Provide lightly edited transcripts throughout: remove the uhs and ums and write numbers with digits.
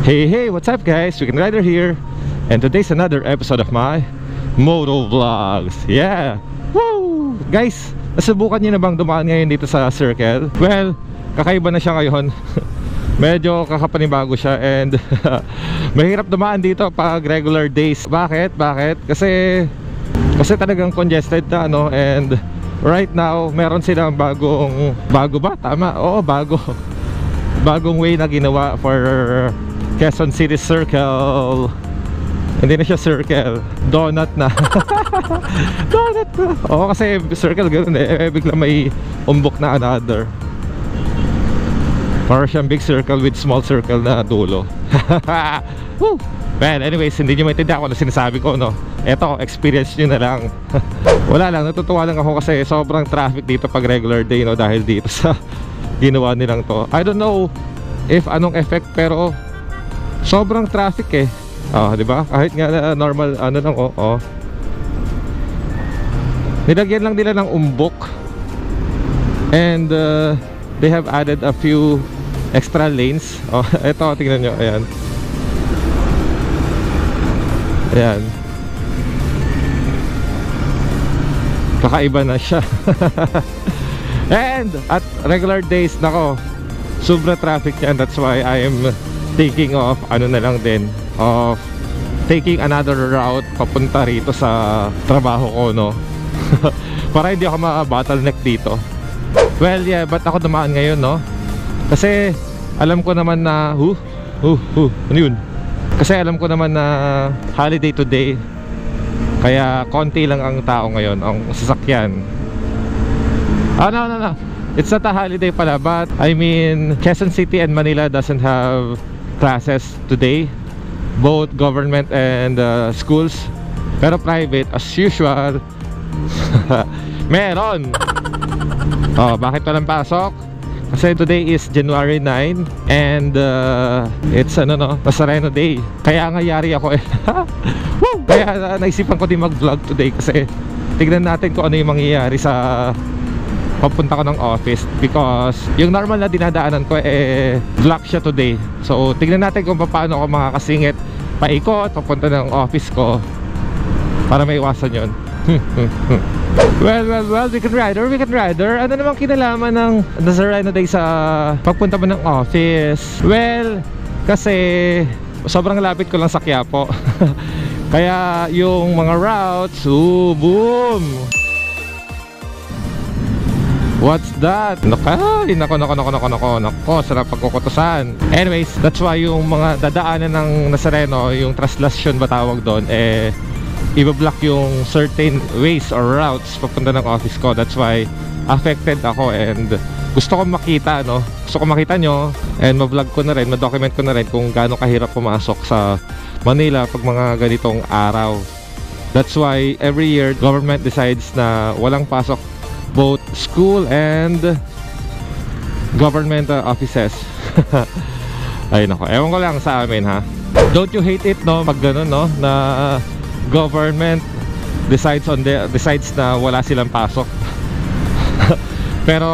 Hey, what's up guys? Weekend Rider here, and today's another episode of my Moto Vlogs. Yeah! Woo! Guys, nasubukan nyo na bang dumaan ngayon dito sa Circle? Well, kakaiba na siya ngayon. Medyo kakapanibago siya and mahirap dumaan dito pag regular days. Bakit? Kasi talagang congested na and right now meron silang bago ba? Tama? Oo, bagong way na ginawa for Quezon City Circle. Hindi na siya circle, donut na. Donut na. Oo, kasi circle ganoon bigla may umbok na another. Para siyang big circle with small circle na dulo. Woo! Well, anyways, hindi nyo maintindihan kung ano sinasabi ko, no? Eto, experience nyo na lang. Wala lang, natutuwa lang ako kasi sobrang traffic dito pag regular day, no? Dahil dito sa ginawa nilang to. I don't know if anong effect, pero sobrang traffic eh. Di ba? Kahit nga normal ano lang nilagyan lang nila ng umbok. And they have added a few extra lanes. Ito, tingnan nyo, ayan. Ayan. Kakaiba na siya. And at regular days, nako, sobra traffic yan. That's why I am thinking of of taking another route papunta rito sa trabaho ko, no? Para hindi ako ma-bottleneck dito. Well, yeah, but ako dumaan ngayon, no? Kasi alam ko naman na ano yun? Kasi alam ko naman na holiday today, kaya konti lang ang tao ngayon, ang sasakyan. No, it's not a holiday pala, but I mean Quezon City and Manila doesn't have classes today, both government and schools. Pero private, as usual, meron. Bakit walang pasok? Kasi today is January 9 and it's Nazareno Day. Kaya nga yari ako eh. Kaya naisipan ko din mag-vlog today kasi tignan natin kung ano yung mangyayari sa papunta ko ng office, because yung normal na dinadaanan ko vlog siya today. So tignan natin kung paano ako makakasingit paikot papunta ng office ko para maiwasan yun. Well, weekend rider, ano namang kinalaman ng Nazareno Day sa pagpunta mo ng office? Well, kasi sobrang lapit ko lang sa Quiapo. Kaya yung mga routes, boom! What's that? Nako, sarap pagkukutusan. Anyways, that's why yung mga dadaanan ng Nazareno, yung traslasyon ba tawag doon, ibablock yung certain ways or routes papunta ng office ko. That's why affected ako and gusto ko makita, no? Gusto ko makita nyo and ma-vlog ko na rin, ma-document ko na rin kung gaano kahirap pumasok sa Manila pag mga ganitong araw. That's why every year government decides na walang pasok, both school and government offices. Ay nako, ewan ko lang sa amin, ha. Don't you hate it, no? Pag ganun, no, na government decides na wala silang pasok. Pero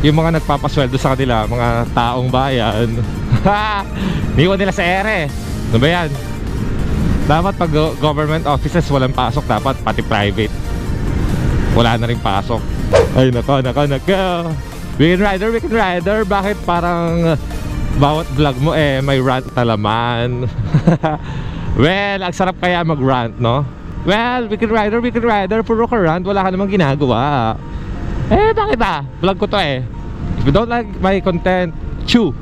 yung mga nagpapasweldo sa kanila, mga taong bayan, niwan nila sa ere. Ano ba yan? Dapat pag government offices walang pasok, dapat pati private wala na rin pasok. Ay nako. Weekend rider, bakit parang bawat vlog mo may rant na laman? Well, ang sarap kaya mag-rant, no? Well, weekend rider, puro ka rant, wala ka namang ginagawa. Bakit ba? Vlog ko to If you don't like my content, chew.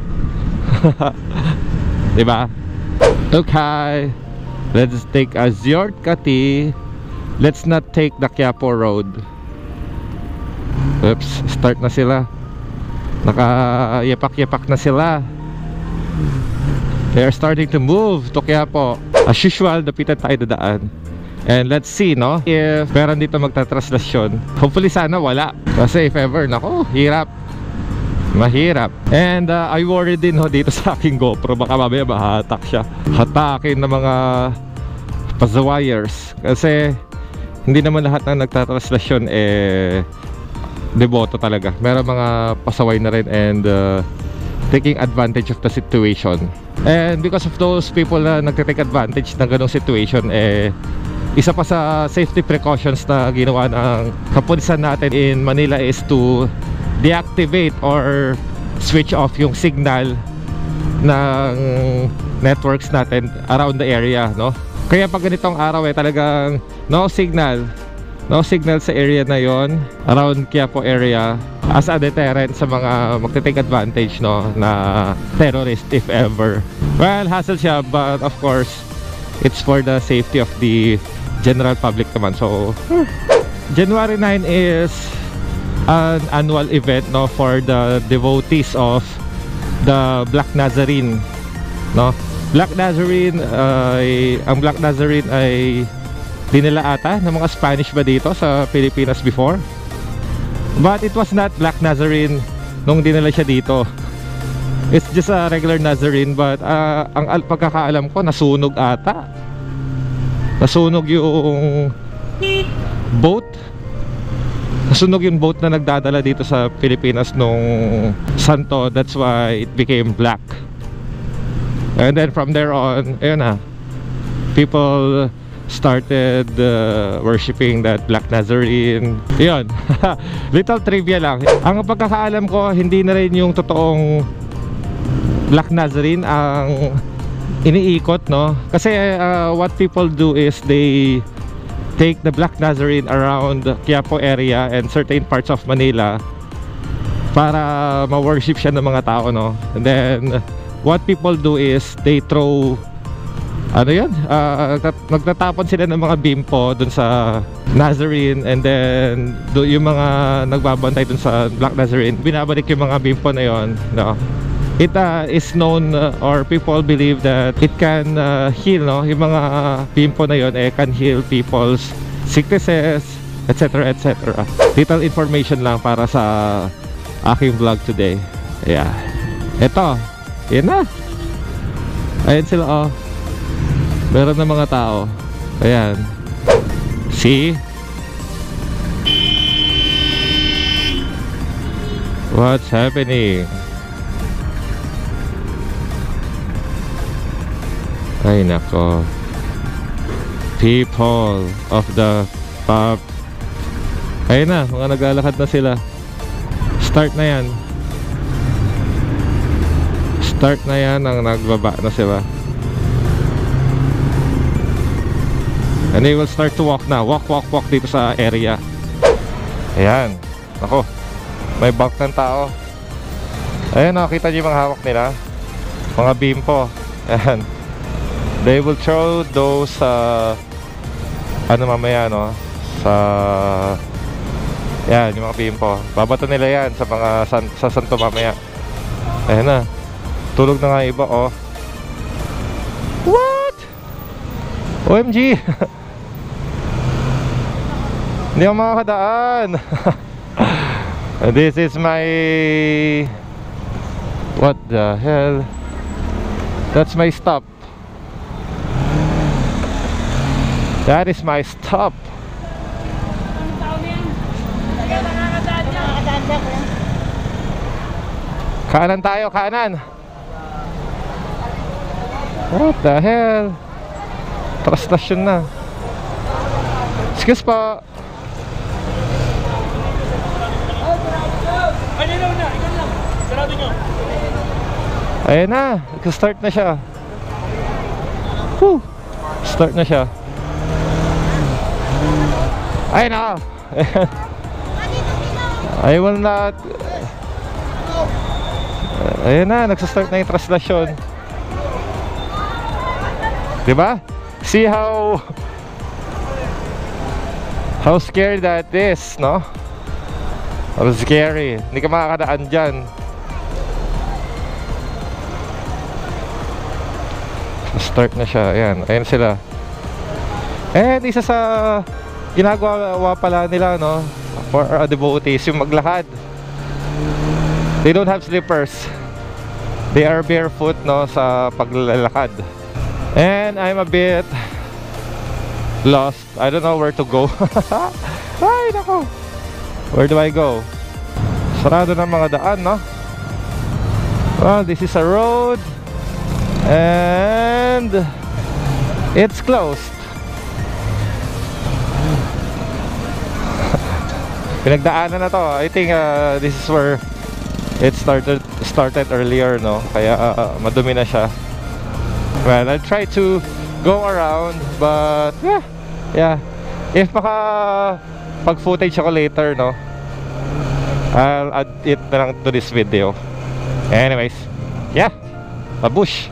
Diba? Okay, let's take a shortcut. Let's not take the Quiapo Road. Oops, start na sila. Naka-yapak-yapak na sila. They are starting to move to Quiapo. As usual, dapitan tayo dadaan. And let's see, no, if meron dito magtatraslasyon. Hopefully sana wala. Kasi if ever, nako, hirap. Mahirap. And I worry din dito sa aking GoPro. Baka mamaya mahatak siya. Hatakin ng mga pazawires. Kasi hindi naman lahat ng nagtatraslasyon deboto talaga. Meron mga pasaway na rin and taking advantage of the situation. And because of those people na nagte-take advantage ng ganong situation, isa pa sa safety precautions na ginawa ng kapulisan natin in Manila is to deactivate or switch off yung signal ng networks natin around the area, no? Kaya pag ganitong araw talagang no signal sa area na yon, around Quiapo area, as a deterrent sa mga magte-take advantage, no, na terrorist if ever. Well, hassle siya, but of course it's for the safety of the general public naman. So January 9 is an annual event, no, for the devotees of the Black Nazarene, no. Black Nazarene ang Black Nazarene ay dinala ata ng mga Spanish ba dito sa Pilipinas before, but it was not Black Nazarene nung dinala siya dito. It's just a regular Nazarene, but ang pagkakaalam ko nasunog ata. Nasunog yung boat. Nasunog yung boat na nagdadala dito sa Pilipinas nung santo. That's why it became black. And then from there on, ayun na, people started worshipping that Black Nazarene. Yun. Little trivia lang. Ang pagkakaalam ko, hindi na rin yung totoong Black Nazarene ang iniikot, no? Kasi what people do is they take the Black Nazarene around Quiapo area and certain parts of Manila para ma-worship siya ng mga tao, no? And then what people do is they throw nagtatapon sila ng mga bimpo dun sa Nazarene, and then yung mga nagbabantay dun sa Black Nazarene, binabalik yung mga bimpo na yon, no? It is known or people believe that it can heal, no? Yung mga bimpo na yon can heal people's sicknesses, etc, etc. Little information lang para sa aking vlog today. Yeah. Ito, yan na. Ayan sila, oh. Meron na mga tao. Ayan. See? What's happening? Ay nako. People of the pub. Ayun na, mga naglalakad na sila. Start na yan. Start na yan, ang nagbaba na sila. And they will start to walk na. Walk dito sa area. Ayan. Ako, may bulk ng tao. Ayan, nakakita niyo yung mga hawak nila. Mga bimpo. Ayan. They will throw those mamaya, no? Ayan, yung mga bimpo. Babato nila yan sa mga sa santo mamaya. Ayan na. Tulog na nga iba, oh. What? OMG. Hindi ako makakadaan. This is my... What the hell? That's my stop. That is my stop. Kanan tayo, kanan. What the hell? Stasyon na. Excuse po. Ayan na, start na siya. Whew. Start na siya. Ayan na. I will not. Ayan na, nagsastart na yung translasyon. Diba? See how scary that is, no? How scary. Hindi ka makakadaan dyan. Start na siya. Ayan, ayan sila. And isa sa ginagawa pala nila, no, for devotees, yung maglakad. They don't have slippers. They are barefoot, no, sa paglalakad. And I'm a bit lost. I don't know where to go. Ay, nako. Where do I go? Sarado ng mga daan, no? Well, this is a road and it's closed. Pinagdaanan na to. I think this is where it started earlier, no? Kaya madumi na siya. Well, I'll try to go around, but yeah. If pag footage ako later, no, I'll add it na lang to this video. Anyways, yeah, babush.